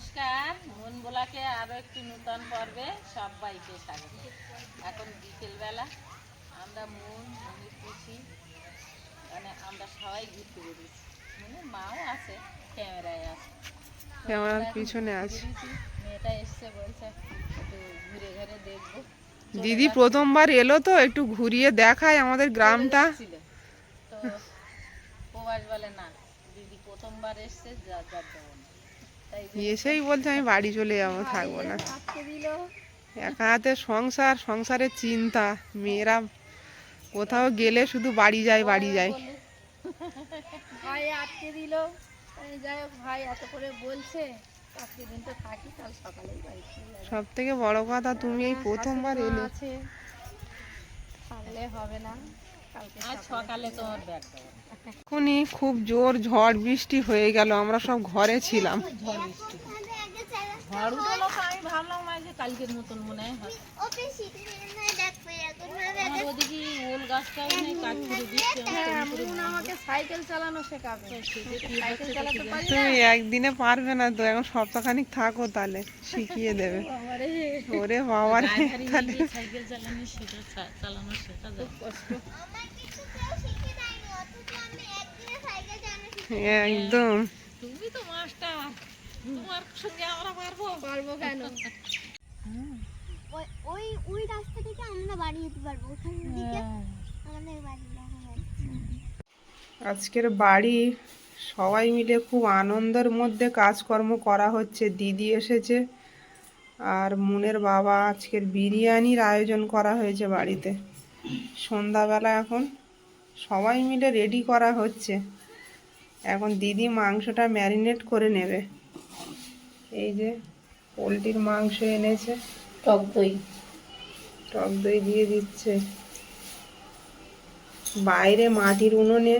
নমস্কার, মন বোলাকে আরো একটি নতুন পর্বে সবাইকে স্বাগত। এখন বিকেলবেলা আমরা মনির খুশি আমরা সবাই ঘুরতে বেরিয়েছি। মাও আছে, ক্যামেরায় আছে, ক্যামেরার পিছনে আছে। মেয়েটা এসছে, বলছে একটু ঘুরে ঘুরে দেখবো। দিদি প্রথমবার এলো তো, একটু ঘুরিয়ে দেখায় আমাদের গ্রামটা। তো প্রবাস বলে না, দিদি প্রথমবার এসছে, যা এসেই বলছে আমি বাড়ি চলে যাবো, থাকবো না। একা হাতে সংসারের চিন্তা। মেয়েরা কোথাও গেলে শুধু বাড়ি যায়। ভাই আটকে দিল। যাই হোক, ভাই এত করে বলছে, আজকে দিনটা থাকি, কাল সকালেই বাড়ি চলে যাবো। সব থেকে বড় কথা, তুমি এই প্রথমবার এলে, থাকলে হবে না, কালকে সকালে তোমার ব্যাগ দেবো। এখনই খুব জোর ঝড় বৃষ্টি হয়ে গেল, আমরা সব ঘরে ছিলাম। ঝড় বৃষ্টি ঝড় উঠলো, আমি ভাবলাম যে কালকের মতন মনে হয়। ওদিকে ওল গাছটাও নেই, কাঠ করে দিচ্ছে। আমাকে সাইকেল চালানো শেখাবে। সাইকেল চালাতে পারি না। তুমি একদিনে পারবে না তো, এখন সপ্তাহখানিক থাকো, তাহলে শিখিয়ে দেবে। ওরে বাবা রে, তাহলে সাইকেল চালানো শেখা যায়। কষ্ট। একদম। তুমি তো মাস্টার, তোমার সঙ্গে আমরা পারবো কেন? ওই রাস্তা থেকে আমরা বাড়ি যেতে পারবো, ওখান থেকে আমাদের বাড়ি দেখা যাচ্ছে। আজকের বাড়ি সবাই মিলে খুব আনন্দের মধ্যে কাজকর্ম করা হচ্ছে। দিদি এসেছে, আর মুনের বাবা আজকের বিরিয়ানির আয়োজন করা হয়েছে বাড়িতে। সন্ধ্যাবেলা এখন সবাই মিলে রেডি করা হচ্ছে। এখন দিদি মাংসটা ম্যারিনেট করে নেবে। এই যে পোলট্রির মাংস এনেছে, টক দই দিয়ে দিচ্ছে। বাইরে মাটির উনুনে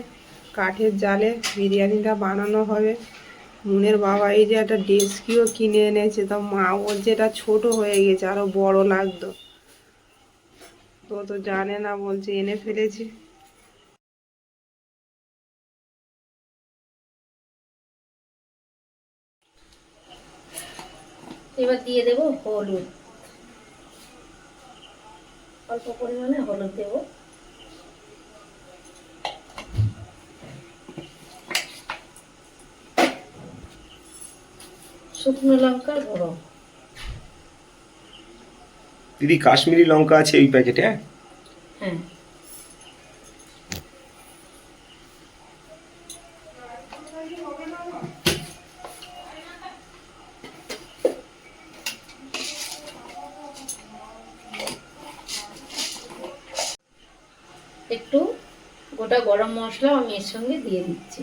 কাঠের জালে বিরিয়ানিটা বানানো হবে। মুনের বাবা এই যে একটা ডেস্কিও কিনে এনেছে, তা মা বলছে এটা ছোট হয়ে গেছে, আরো বড় লাগতো। তো জানে না, বলছে এনে ফেলেছি। এবার দিয়ে দেবো হলুদ, অল্প পরিমাণে হলুদ দেবো। শুকনো লঙ্কার গুঁড়ো। দিদি কাশ্মীরি লঙ্কা আছে এই প্যাকেটে? হ্যাঁ, একটু গোটা গরম মশলা আমি এর সঙ্গে দিয়ে দিচ্ছি।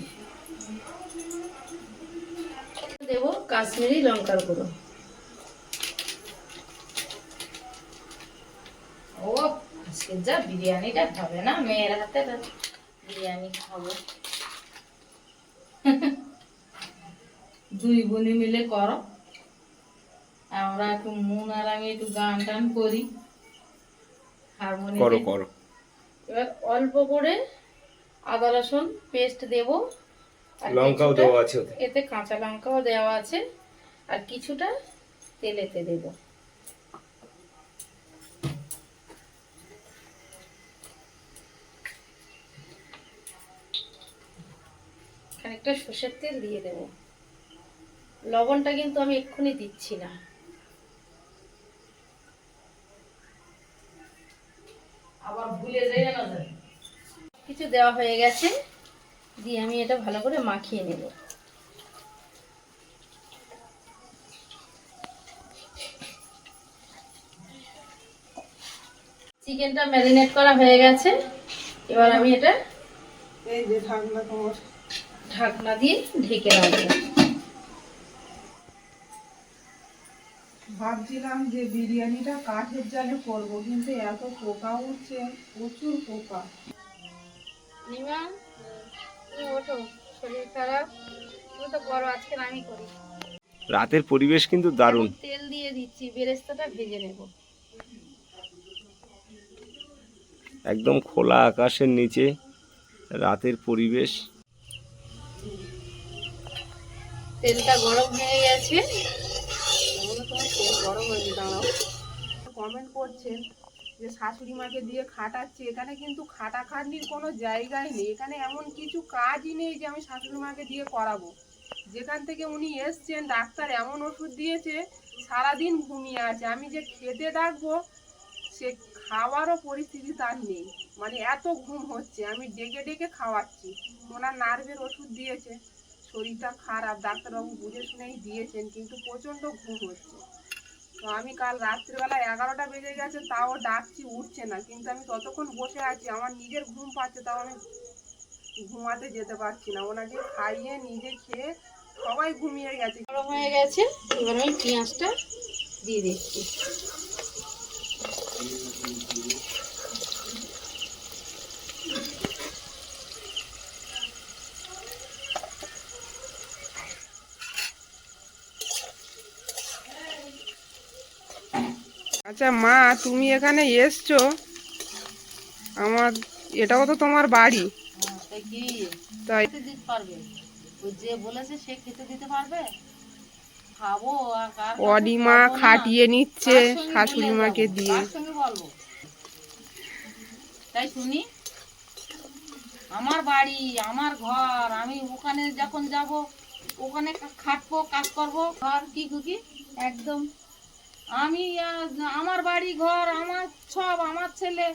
দেবো কাশ্মীরি লঙ্কার গুঁড়ো। ও আজকে যা বিরিয়ানিটা খাবে না, মেয়ের হাতে বিরিয়ানি খাবো। দুই বোনে মিলে করো, আমরা একটু মন আর আমি একটু গান টান করি, হারমোনিয়াম করো। এবার অল্প করে আদা রসুন পেস্ট দেব, লঙ্কাও দেওয়া আছে, এতে কাঁচা লঙ্কাও দেওয়া আছে, আর কিছুটা তেলেতে দেব। খানিকটা সর্ষের তেল দিয়ে দেব। লবণটা কিন্তু আমি এক্ষুনি দিচ্ছি না। আবার ভুলে যাই না, কিছু দেওয়া হয়ে গেছে, দিয়ে আমি এটা ভালো করে মাখিয়ে নেব। চিকেনটা ম্যারিনেট করা হয়ে গেছে, এবার আমি এটা এই যে ঢাকনা দিয়ে ঢেকে রাখবো। ভাবছিলাম যে বিরিয়ানিটা কাঠের জালে করবো, কিন্তু এত পোকা উঠছে, প্রচুর পোকা। নিমা, তুমি ওঠো, শরীর খারাপ, তুমি তো বড়, আজকে আমি করি। রাতের পরিবেশ কিন্তু দারুণ। তেল দিয়ে দিচ্ছি, বেরেস্তাটা ভেজে নেব। একদম খোলা আকাশের নিচে রাতের পরিবেশ। তেলটা গরম হয়ে গেছে, গরম হয়নি, দাঁড়াও। কমেন্ট করছেন যে শাশুড়ি মাকে দিয়ে খাটাচ্ছে, এখানে কিন্তু খাটাখাটনির কোনো জায়গায় নেই। এখানে এমন কিছু কাজই নেই যে আমি শাশুড়ি মাকে দিয়ে করাবো। যেখান থেকে উনি এসছেন, ডাক্তার এমন ওষুধ দিয়েছে, সারাদিন ঘুমিয়ে আছে। আমি যে খেতে ডাকবো, সে খাওয়ারও পরিস্থিতি তার নেই, মানে এত ঘুম হচ্ছে। আমি ডেকে ডেকে খাওয়াচ্ছি। ওনার নার্ভের ওষুধ দিয়েছে, শরীরটা খারাপ, ডাক্তারবাবু বুঝে শুনেই দিয়েছেন, কিন্তু প্রচণ্ড ঘুম হচ্ছে। তো আমি কাল রাত্রিবেলা 11টা বেজে গেছে, তাও ডাকছি, উঠছে না। কিন্তু আমি ততক্ষণ বসে আছি, আমার নিজের ঘুম পাচ্ছে, তাও আমি ঘুমাতে যেতে পারছি না। ওনাকে খাইয়ে নিজে খেয়ে সবাই ঘুমিয়ে গেছে। গরম হয়ে গেছে, এবার আমি পেঁয়াজটা দিয়ে দিচ্ছি। আচ্ছা মা, তুমি এখানে এসছো, আমার এটাও তো তোমার বাড়ি, তাই কি তাই খেতে দিতে পারবে? ওই যে বলেছে সে খেতে দিতে পারবে? খাবো আর কার কাছে অনিমা খাবো না? খাটিয়ে নিচ্ছে কার সঙ্গে শাশুড়ি বলে মাকে যাবো? দিয়ে। কার সঙ্গে বলবো? তাই শুনি, আমার বাড়ি, আমার ঘর, আমি ওখানে যখন যাব ওখানে খাটবো, কাজ করবো, ঘর কি খুকি একদম আমি আমার বাড়ি ঘর, আমার সব, আমার ছেলে।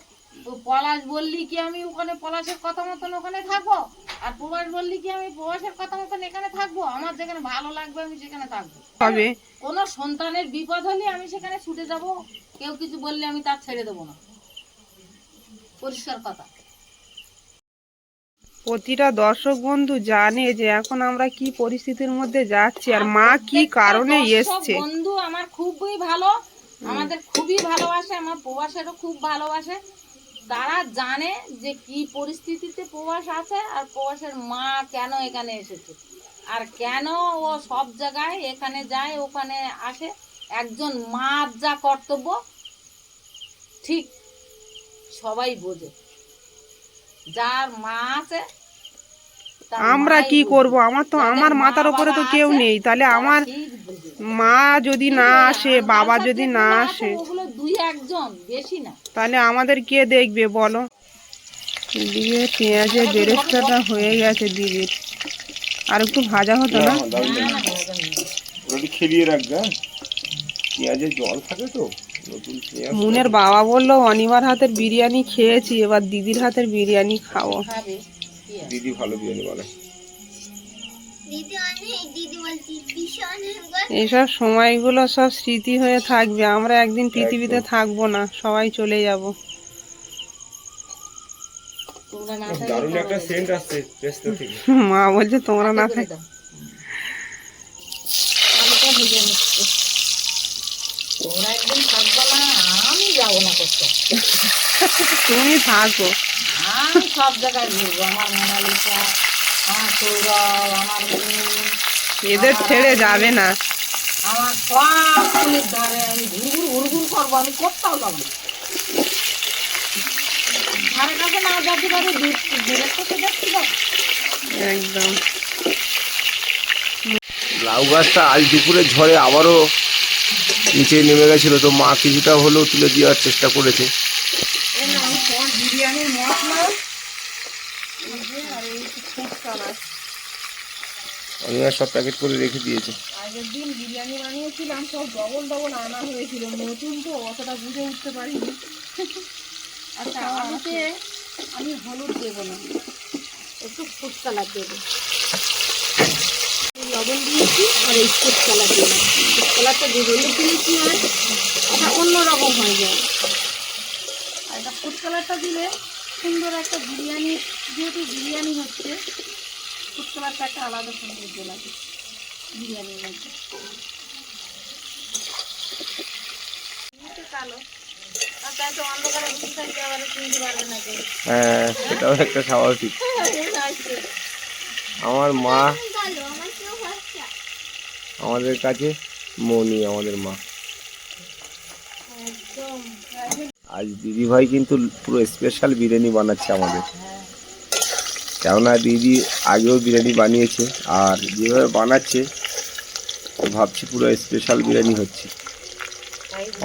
তো পলাশ বললি কি আমি ওখানে পলাশের কথা মতন ওখানে থাকবো, আর প্রবাস বললি কি আমি প্রবাসের কথা মতন এখানে থাকবো? আমার যেখানে ভালো লাগবে আমি সেখানে থাকবো। হবে কোনো সন্তানের বিপদ হলে আমি সেখানে ছুটে যাব, কেউ কিছু বললে আমি তার ছেড়ে দেবো না, পরিষ্কার কথা। প্রতিটা দর্শক বন্ধু জানে যে এখন আমরা কি পরিস্থিতির মধ্যে যাচ্ছি, আর মা কি প্রত্যেকটা কারণে দর্শক এসছে। বন্ধু আমার খুবই ভালো, আমাদের খুবই ভালোবাসে, আমার প্রবাসেরও খুব ভালোবাসে। তারা জানে যে কি পরিস্থিতিতে প্রবাস আছে, আর প্রবাসের মা কেন এখানে এসেছে, আর কেন ও সব জায়গায় এখানে যায় ওখানে আসে। একজন মার যা কর্তব্য ঠিক সবাই বোঝে, যার মা আছে তার আমরা মাই কি বুঝবে। করব? আমার তো যাদের আমার মা মাথার উপরে তো বাবা কেউ আছে, নেই, তাহলে তারা আমার ঠিক বুঝবে। মা যদি না কিন্তু আসে, আমার বাবা সাথে যদি না যেগুলো আছে, আসে, ওগুলো দুই একজন, বেশি না। তাহলে আমাদের কে দেখবে বলো? দিয়ে পেঁয়াজের বেরেস্তাটা হয়ে গেছে দিদির, আর একটু ভাজা হতো না? ওটা খেলিয়ে রাখবে, পেঁয়াজের জল থাকে তো, নতুন পেঁয়াজ। মুনের বাবা বললো অনিমার হাতের বিরিয়ানি খেয়েছি, এবার দিদির হাতের বিরিয়ানি খাবো। খাবে কি আছে? দিদি ভালো বিরিয়ানি বানায়। দিদি অনেক, দিদি বলছি ভীষণ গো। এইসব সময়গুলো সব স্মৃতি হয়ে থাকবে। আমরা একদিন পৃথিবীতে থাকবো না, সবাই চলে যাব। তোমরা না থাকলে দারুণ পারো একটা না। সেন্ট আসছে পেস্তা থেকে। মা বলছে তোমরা না হাতে করে থাক। দাও। আলুটা ভেজে নিচ্ছি। তোমরা একদিন থাকবো না, আমি যাবো না কোথাও। তুমি থাকো। আমি সব জায়গায় ঘুরবো, আমার মোনালিসা, আমার সৌরভ, আমার বোন, এদের ছেড়ে যাবে না। আমার সব ফুলের ধারে আমি ঘুরঘুর করবো, আমি কোথাও যাবো না। ধারে কাছে না যেতে পারি, দূরের থেকে দেখছি তো। একদম লাউ গাছটা আজ দুপুরে ঝড়ে আবারও নিচে নেমে গেছিল, তো মা কিছুটা হলেও তুলে দেওয়ার চেষ্টা করেছে। এই নাও তোমার বিরিয়ানির মশলা, এই যে, আর এই ফুড কালার। আমি আর সব প্যাকেট করে রেখে দিয়েছি। আগের দিন বিরিয়ানি বানিয়েছিলাম, সব ডবল ডবল আনা হয়েছিল, নতুন তো অতটা বুঝে উঠতে পারিনি। আচ্ছা, আলুতে আমি হলুদ দেবো না, একটু ফুড কালার দেবো। লবণ দিয়েছি আর এই ফুড কালার দিলাম। ফুড কালারটা দিয়ে দিলে কি হয়, এটা অন্যরকম হয়ে যায়। আর এটা ফুড কালারটা দিলে সুন্দর একটা বিরিয়ানি, যেহেতু বিরিয়ানি হচ্ছে, ফুড কালারটা একটা আলাদা সৌন্দর্য লাগে বিরিয়ানির মধ্যে। কালো আর তাই তো অন্ধকারে বসে থাকতে আবার চিনতে পারবে না কেউ। হ্যাঁ, সেটাও একটা স্বাভাবিক। আমার মা, গেল আমার কেউ হচ্ছে আমাদের কাছে মনি, আমাদের মা। একদম আজ দিদি ভাই কিন্তু পুরো স্পেশাল বিরিয়ানি বানাচ্ছে আমাদের, কেননা দিদি আগেও বিরিয়ানি বানিয়েছে, আর যেভাবে বানাচ্ছে ভাবছি পুরো স্পেশাল বিরিয়ানি হচ্ছে।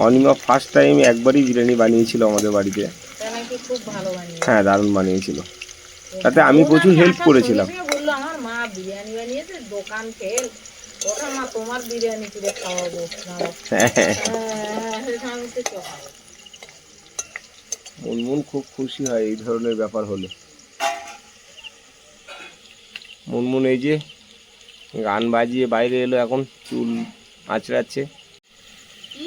অনিমা ফার্স্ট টাইম একবারই বিরিয়ানি বানিয়েছিল আমাদের বাড়িতে। তা নাকি খুব ভালো বানিয়েছে। হ্যাঁ, দারুণ বানিয়েছিল। তাতে আমি প্রচুর হেল্প করেছিলাম। বললো আমার মা বিরিয়ানি বানিয়েছে, দোকান ফেল, ওটা মা তোমার বিরিয়ানি করে খাওয়াবো। আমি তো খাবো। মুনমুন খুব খুশি হয় এই ধরনের ব্যাপার হলে। মুনমুন এই যে গান বাজিয়ে বাইরে এলো, এখন চুল আঁচড়াচ্ছে। কি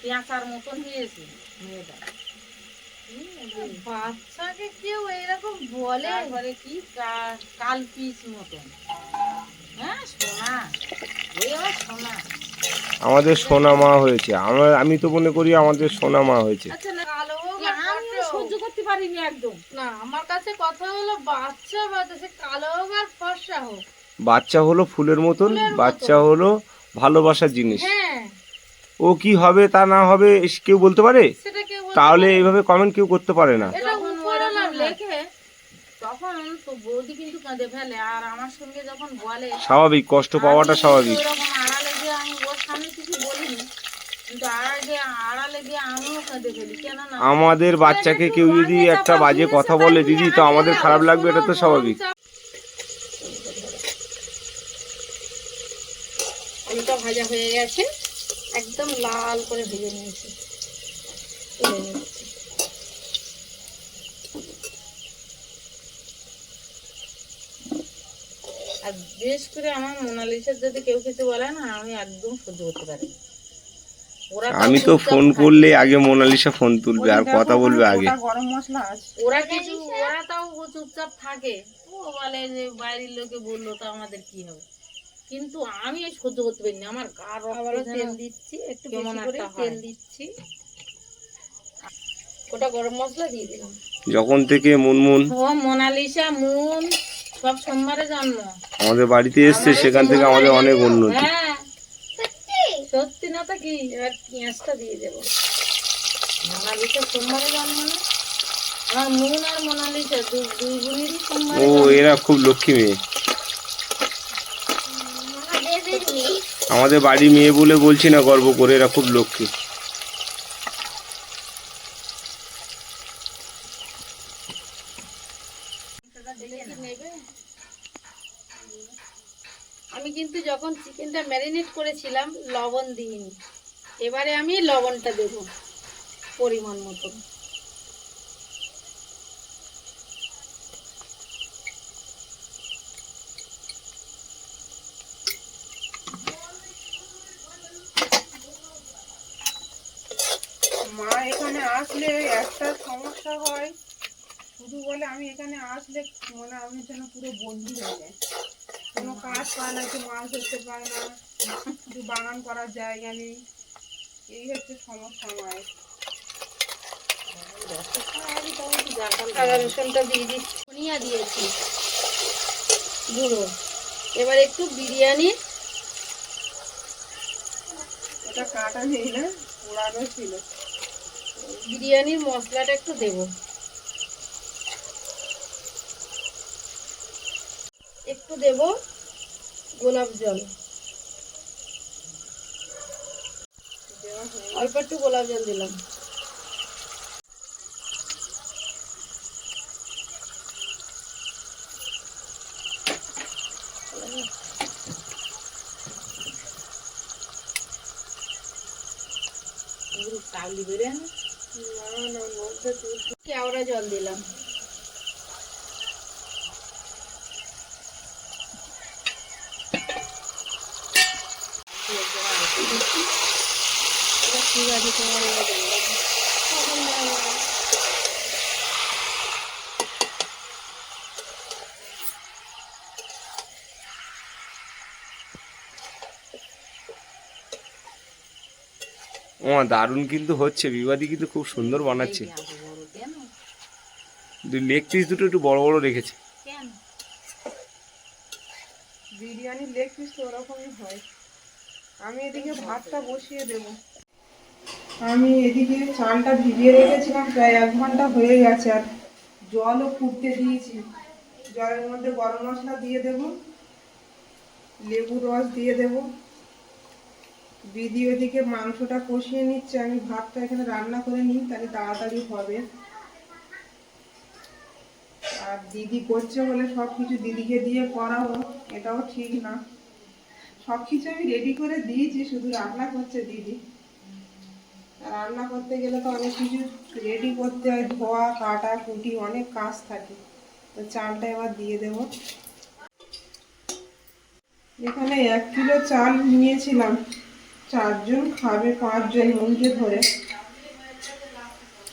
পেঁচার মতন হয়েছে মেয়েটা। বাচ্চাকে কেউ এরকম বলে? তারপরে কি কাল পিস মতন। হ্যাঁ সোনা, ওই আমার সোনা। আমাদের সোনা মা হয়েছে। আমি তো মনে করি আমাদের সোনা মা হয়েছে। আচ্ছা না, কালো হোক আমি সহ্য করতে পারিনি একদম। না, আমার কাছে কথা হলো বাচ্চা বাচ্চা, কালো হোক আর ফর্সা হোক, বাচ্চা হলো ফুলের মতন, বাচ্চা হলো ভালোবাসার জিনিস। হ্যাঁ ও কি হবে তা না হবে কেউ বলতে পারে? সেটা কেউ তাহলে এইভাবে কমেন্ট কেউ করতে পারে না। এটা উপরওয়ালা লেখে, তখন তো বৌদি কিন্তু কাঁদে ফেলে। আর আমার সঙ্গে যখন বলে, স্বাভাবিক, কষ্ট পাওয়াটা স্বাভাবিক। ওরকম আড়ালে গিয়ে আমি ওর সামনে কিছু বলিনি, কিন্তু আড়ালে গিয়ে আমিও কাঁদে ফেলি। কেন না, আমাদের বাচ্চাকে কেউ যদি একটা বাজে কথা বলে দিদি, তো আমাদের খারাপ লাগবে, এটা তো স্বাভাবিক। আলুটা ভাজা হয়ে গেছে, একদম লাল করে ভেজে নিয়েছি, তুলে নিচ্ছি। আর বিশেষ করে আমার মোনালিসার যদি কেউ কিছু বলে না, আমি একদম সহ্য করতে পারি না। আমি তো ফোন করলে আগে মোনালিসা ফোন তুলবে আর কথা বলবে আগে। গরম মশলা আছে। ওরা তাও চুপচাপ থাকে। ও বলে যে বাইরের লোকে বললো তো আমাদের কি হবে, কিন্তু আমি সহ্য করতে পারি না। আমার গা রক্ত তেল দিচ্ছি, একটু বেশি করে তেল দিচ্ছি, ওটা গরম মশলা দিয়ে দিলাম। যখন থেকে মুনমুন ও মোনালিসা মুন সব সোমবারে জন্ম আমাদের বাড়িতে এসছে, সেখান থেকে আমাদের অনেক উন্নতি। হ্যাঁ সত্যি না, তা কি এবার পেঁয়াজটা দিয়ে দেবো। মোনালিসা সোমবারে জন্ম না, আমার মুন আর মোনালিসা দুই বোনেরই সোমবারে ও, জন্ম। এরা খুব লক্ষ্মী মেয়ে। আমাদের বাড়ির মেয়ে বলে বলছি না গর্ব করে, এরা খুব লক্ষ্মী। আমি কিন্তু যখন চিকেনটা ম্যারিনেট করেছিলাম লবণ দিইনি, এবারে আমি লবণটা দেব পরিমাণ মতো। মা এখানে আসলে একটা সমস্যা হয়, শুধু বলে আমি এখানে আসলে মানে আমি যেন পুরো বন্দি হয়ে যায়, কোনো কাজ পায় না, একটু মাছ ধরতে পায় না, একটু বাগান করার জায়গা নেই, এই হচ্ছে সমস্যা মায়ের। আদা রসুনটা দিয়ে দিচ্ছি, ধনিয়া দিয়েছি গুঁড়ো। এবার একটু বিরিয়ানি, ওটা কাটা নেই না, পোড়ানো ছিল। বিরিয়ানির মশলাটা একটু দেব, একটু দেব গোলাপ জল, অল্প একটু গোলাপ জল দিলাম। কাবলি বিরিয়ানি না, কেওড়া জল দিলাম। ও দারুণ কিন্তু হচ্ছে, বিবাদী কিন্তু খুব সুন্দর বানাচ্ছে। লেগ পিস দুটো একটু বড় বড় রেখেছে। বিরিয়ানির লেগ পিস তো ওরকমই হয়। আমি এদিকে ভাতটা বসিয়ে দেব। আমি এদিকে চালটা ভিজিয়ে রেখেছিলাম, প্রায় 1 ঘন্টা হয়ে গেছে, আর জলও ফুটতে দিয়েছি। জলের মধ্যে গরম মশলা দিয়ে দেব, লেবুর রস দিয়ে দেব, দিদি ওদিকে মাংসটা কষিয়ে নিচ্ছে, আমি ভাতটা এখানে রান্না করে নিই, তাহলে তাড়াতাড়ি হবে। আর দিদি করছে বলে সব কিছু দিদিকে দিয়ে করাবো, এটাও ঠিক না। সব কিছু আমি রেডি করে দিয়েছি, শুধু রান্না করছে দিদি। আর রান্না করতে গেলে তো অনেক কিছু রেডি করতে হয়, ধোয়া কাটা কুটি অনেক কাজ থাকে। তো চালটা এবার দিয়ে দেবো। এখানে 1 কিলো চাল নিয়েছিলাম, 4 জন খাবে, 5 জন মনকে ধরে।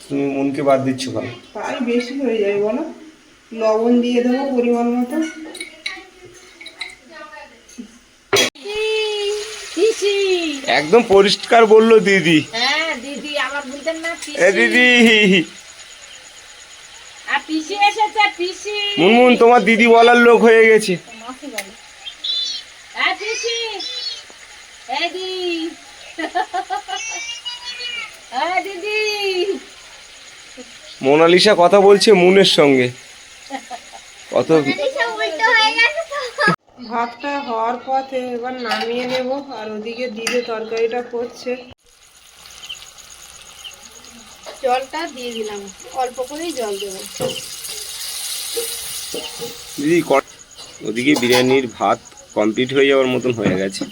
তুমি মনকে বাদ দিচ্ছ কেন? তাই বেশি হয়ে যায় বলো। লবণ দিয়ে দেবো পরিমাণ মতো। পিসি। একদম পরিষ্কার বললো দিদি। হ্যাঁ দিদি, আমার বলতেন না এ পিসি। দিদি, আর পিসি এসেছে, পিসি। মুনমুন তোমার দিদি বলার লোক হয়ে গেছে। মাসি বলে, হ্যাঁ পিসি। এই দি, হ্যাঁ দিদি। মোনালিসা কথা বলছে মুনের সঙ্গে। কত সব উল্টো হয়ে গেছে তো। ভাতটা হওয়ার পথে এবার নামিয়ে নেব। আর ওদিকে দিদি তরকারিটা করছে। জলটা দিয়ে দিলাম, অল্প করেই জল দেবো। দিদি ওদিকে বিরিয়ানির ভাত কমপ্লিট হয়ে যাওয়ার মতন হয়ে গেছে।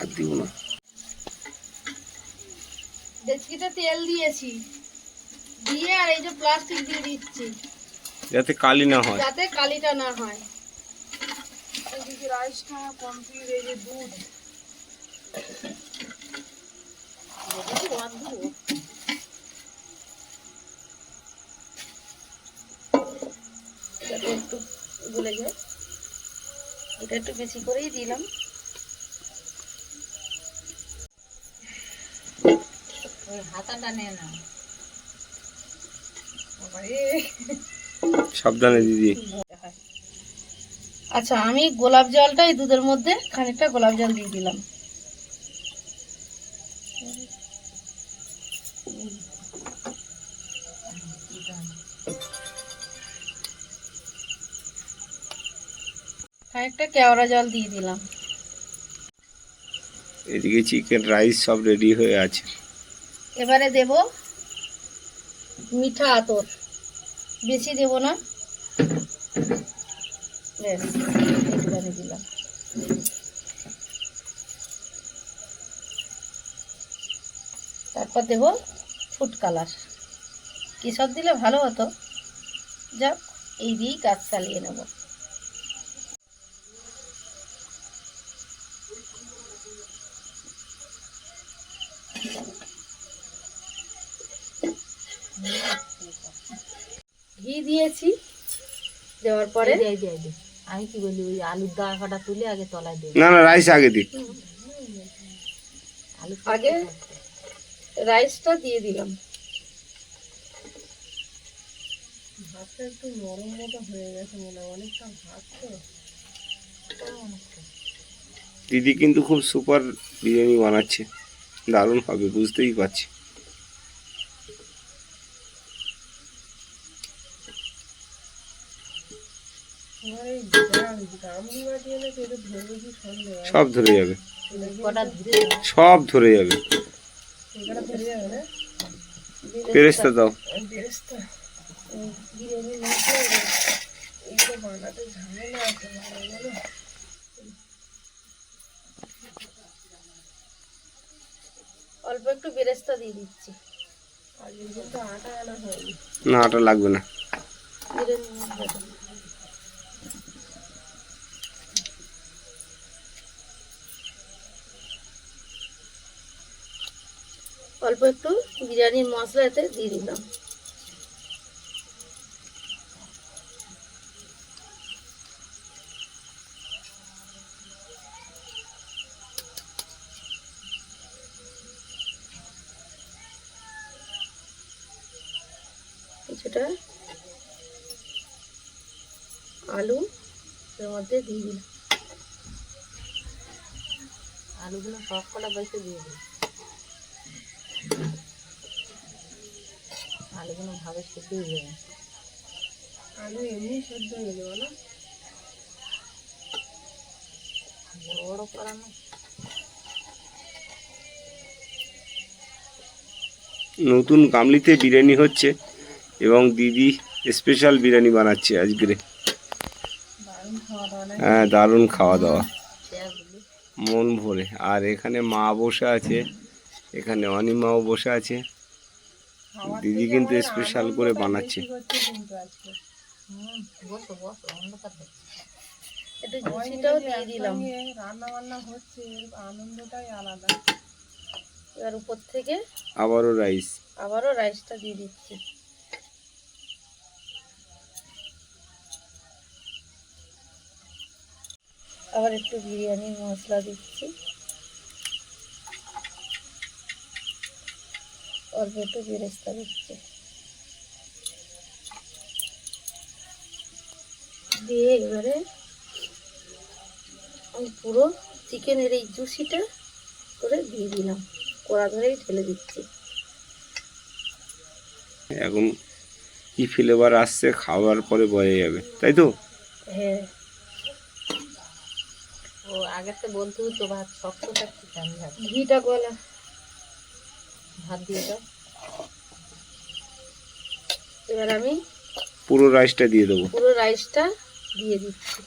আর দিব না। ডেচকিতে তেল দিয়েছি, দিয়ে আর এই যে প্লাস্টিক দিয়ে দিচ্ছি যাতে কালি না হয়। যাতে কালিটা না হয়। এদিকে রাইসটা কমপ্লিট। এই যে দুধ, যাতে একটু গলে যায়, এটা একটু বেশি করেই দিলাম। হাতাটা নে না। সাবধানে দিদি। আচ্ছা, আমি গোলাপ জলটা এই দুধের মধ্যে খানিকটা গোলাপ জল দিয়ে দিলাম। খানিকটা কেওড়া জল দিয়ে দিলাম। এদিকে চিকেন রাইস সব রেডি হয়ে আছে। এবারে দেব মিঠা আতর, বেশি দেব না, ব্যাস একটুখানি দিলাম। তারপর দেব ফুড কালার। কেশর দিলে ভালো হতো, যাক এই দিয়েই কাজ চালিয়ে নেব। ঘি দিয়েছি, দেওয়ার পরে আমি কি বলি, ওই আলুর দাগাটা তুলে আগে তলায় দেব। না না, রাইস আগে দিই। আগে রাইসটা দিয়ে দিলাম। ভাতটা একটু নরম মতো হয়ে গেছে মনে হয়, অনেকটা ভাত তো। দিদি কিন্তু খুব সুপার বিরিয়ানি বানাচ্ছে, দারুণ হবে বুঝতেই পারছি। সব ধরে যাবে, সব ধরে যাবে। পেরেস্তা দাও। অল্প একটু বেরেস্তা দিয়ে দিচ্ছি। না, আটা লাগবে না। অল্প একটু বিরিয়ানির মশলা এতে দিয়ে দিলাম। কিছুটা আলু এর মধ্যে দিয়ে দিলাম। আলুগুলো সব কলা বাইতে দিয়ে দিই। আলুগুলো ভাবে সেদ্ধ হয়ে যাবে। আলু এমনি সেদ্ধ হয়ে যাবে না? বড় করানো। নতুন গামলিতে বিরিয়ানি হচ্ছে এবং দিদি স্পেশাল বিরিয়ানি বানাচ্ছে আজকে। দারুণ খাওয়া দাওয়া না? হ্যাঁ, দারুণ খাওয়া দাওয়া, পেঁয়াজগুলি মন ভরে। আর এখানে মা বসে আছে, এখানে অনিমাও বসে আছে। খাওয়ার দিদি থেকে কিন্তু আমাদের স্পেশাল করে আনন্দটা বানাচ্ছে। বেশি হচ্ছে কিন্তু আজকে। বসো বসো, অন্ধকার হচ্ছে। একটু সবাই মিলে জুসিটাও যে দিয়ে দিলাম। একসঙ্গে রান্না বান্না হচ্ছে, এর আনন্দটাই আলাদা। এবার উপর থেকে আবারও রাইস। আবারও রাইসটা দিয়ে দিচ্ছি। আবার একটু বিরিয়ানির মশলা দিচ্ছি, অল্প একটু বেরেস্তা দিচ্ছি, দিয়ে এবারে আমি পুরো চিকেনের এই জুসিটা করে দিয়ে দিলাম, কড়া ধরেই ঢেলে দিচ্ছি। এখন কি ফ্লেভার আসছে খাওয়ার পরে বোঝা যাবে, তাই তো? হ্যাঁ, ও আগে তো বলতে হতো ভাত শক্ত থাকছে, আমি ভাত ঘিটা গলা ভাত দিয়ে দাও। এবার আমি পুরো রাইসটা দিয়ে দেবো। পুরো রাইসটা দিয়ে দিচ্ছি।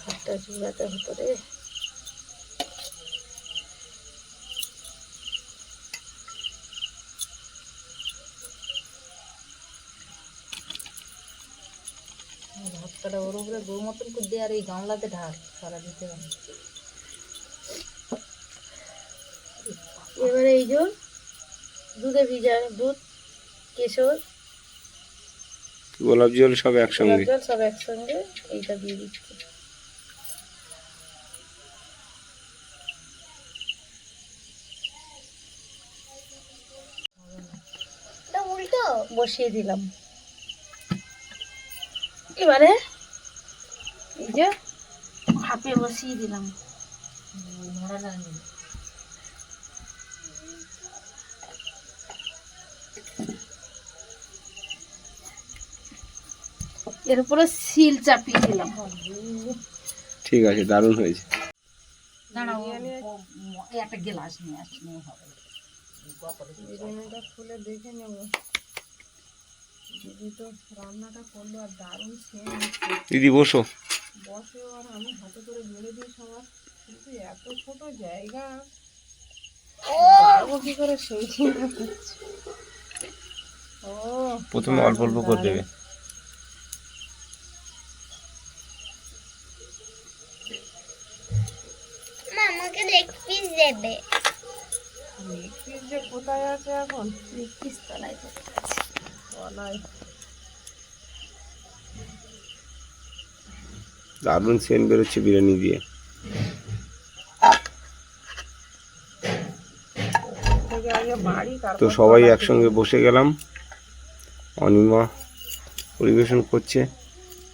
ভাতটা চুলাতে হতো রে। ভাতটা ওর উপরে গরু মতন করে দিয়ে আর এই গামলাতে ঢাল, সারা দিতে হবে। এবারে এই যে দুধে ভিজা দুধ, কেশর, গোলাপ জল সব গোলাপ একসঙ্গে। জল সব একসঙ্গে এইটা দিয়ে দিচ্ছি। এটা উল্টো। বসিয়ে দিলাম। এবারে এই যে ভাপে বসিয়ে দিলাম। এর উপরে সিল চাপিয়ে দিলাম। ঠিক আছে, দারুণ হয়েছে। দাঁড়াও, একটা গ্লাস নিয়ে আসলে হবে। বিরিয়ানিটা খুলে দেখে নেব। দিদি তো রান্নাটা করলো আর দারুণ সেন্ট হচ্ছে। দিদি বসো। বসে আর আমি হাতে করে বেড়ে দিই সবার, কিন্তু এত ছোট জায়গা পারবো কি করে সেই চিন্তা করছি। ও, প্রথমে অল্প অল্প করে দেবে। মা আমাকে লেগ পিস দেবে। লেগ পিস যে কোথায় আছে এখন? লেগ পিস তলায় তো। তলায়। দারুণ সেন্ট বেরোচ্ছে বিরিয়ানি দিয়ে। থেকে আগে বাড়ি তো তারপর সবাই তলা একসঙ্গে বসে গেলাম, অনিমা পরিবেশন করছে,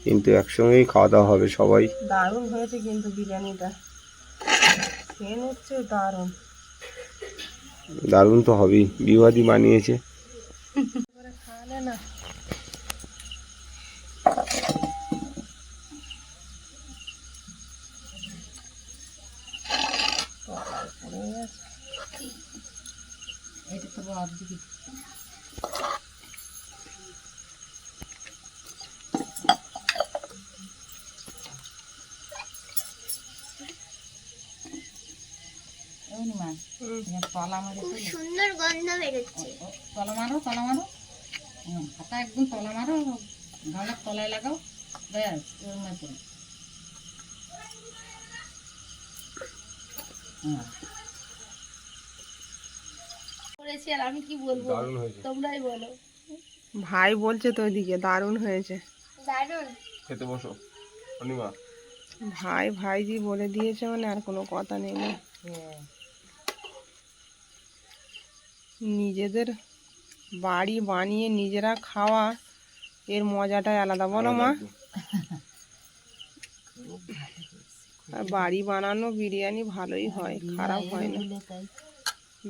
কিন্তু একসঙ্গেই খাওয়া দাওয়া হবে সবাই। দারুণ হয়েছে কিন্তু বিরিয়ানিটা, সেন্ট হচ্ছে দারুণ। দারুণ তো হবেই, বিবাদী বানিয়েছে। করে খাওয়ালে না। তলায় পড়ে গেছে। এটা তো বাদ দিবি। তলা মারো, খুব সুন্দর গন্ধ বেরোচ্ছে। তলা মারো, তলা মারো, হাতা একদম তলা মারো, গামলার তলায় লাগাও, ব্যাস ওর মতন। করেছি আর আমি কি বলবো, দারুণ হয়েছে। তোমরাই বলো। ভাই বলছে তো ওইদিকে দারুণ হয়েছে। দারুণ। খেতে বসো অনিমা। ভাইজি বলে দিয়েছে মানে আর কোনো কথা নেই না। নিজেদের বাড়ি বানিয়ে নিজেরা খাওয়া, এর মজাটাই আলাদা, বলো মা? আর বাড়ি বানানো বিরিয়ানি ভালোই হয়, খারাপ হয় না।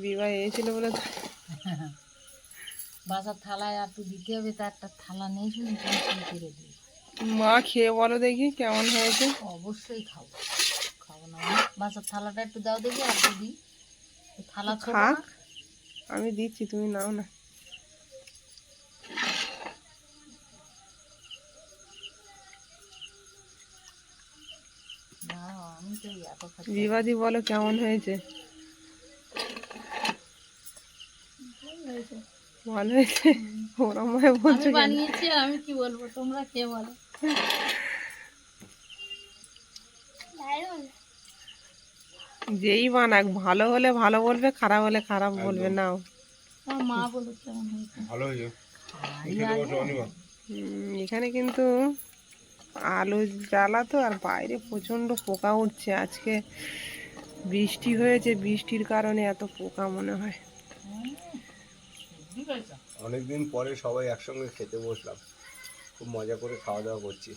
বিবাহ এসেছিল বলে তো বাজার থালায় আর একটু দিতে হবে, তা একটা থালা নেই, শুধু করে দিই। মা খেয়ে বলো দেখি কেমন হয়েছে। অবশ্যই খাবো, খাবো না বাজার থালাটা একটু দাও দেখি, আর একটু দিই। থালা ছোট খাক, না? আমি দিচ্ছি, তুমি নাও না। না আমি তো এত খাচ্ছি। বিবাদি বলো কেমন হয়েছে। ভালো হয়েছে, ওরম ভাবে বলছো আমি কেন? বানিয়েছি আর আমি কি বলবো, তোমরা কে বলো। দারুণ। যেই বানাক, ভালো হলে ভালো বলবে, খারাপ হলে খারাপ বলবে। নাও। আমার মা বলো কেমন হয়েছে। ভালো হয়েছে। এখানে কিন্তু আলু জ্বালা তো, আর বাইরে প্রচন্ড পোকা উঠছে। আজকে বৃষ্টি হয়েছে, বৃষ্টির কারণে এত পোকা মনে হয়। অনেকদিন পরে সবাই একসঙ্গে খেতে বসলাম, খুব মজা করে খাওয়া দাওয়া করছি।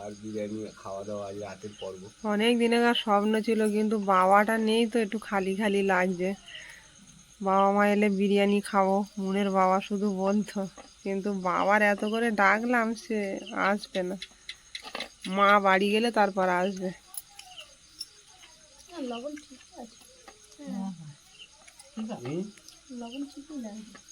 আর বিরিয়ানি খাওয়া দাওয়া আজ রাতের পর্ব। অনেক দিনের স্বপ্ন ছিল, কিন্তু বাবাটা নেই তো একটু খালি খালি লাগছে। বাবা মা এলে বিরিয়ানি খাবো, মুনের বাবা শুধু বলতো, কিন্তু বাবার এত করে ডাকলাম, সে আসবে না। মা বাড়ি গেলে তারপর আসবে। লবণ ঠিক আছে, লবণ ঠিকই লাগবে।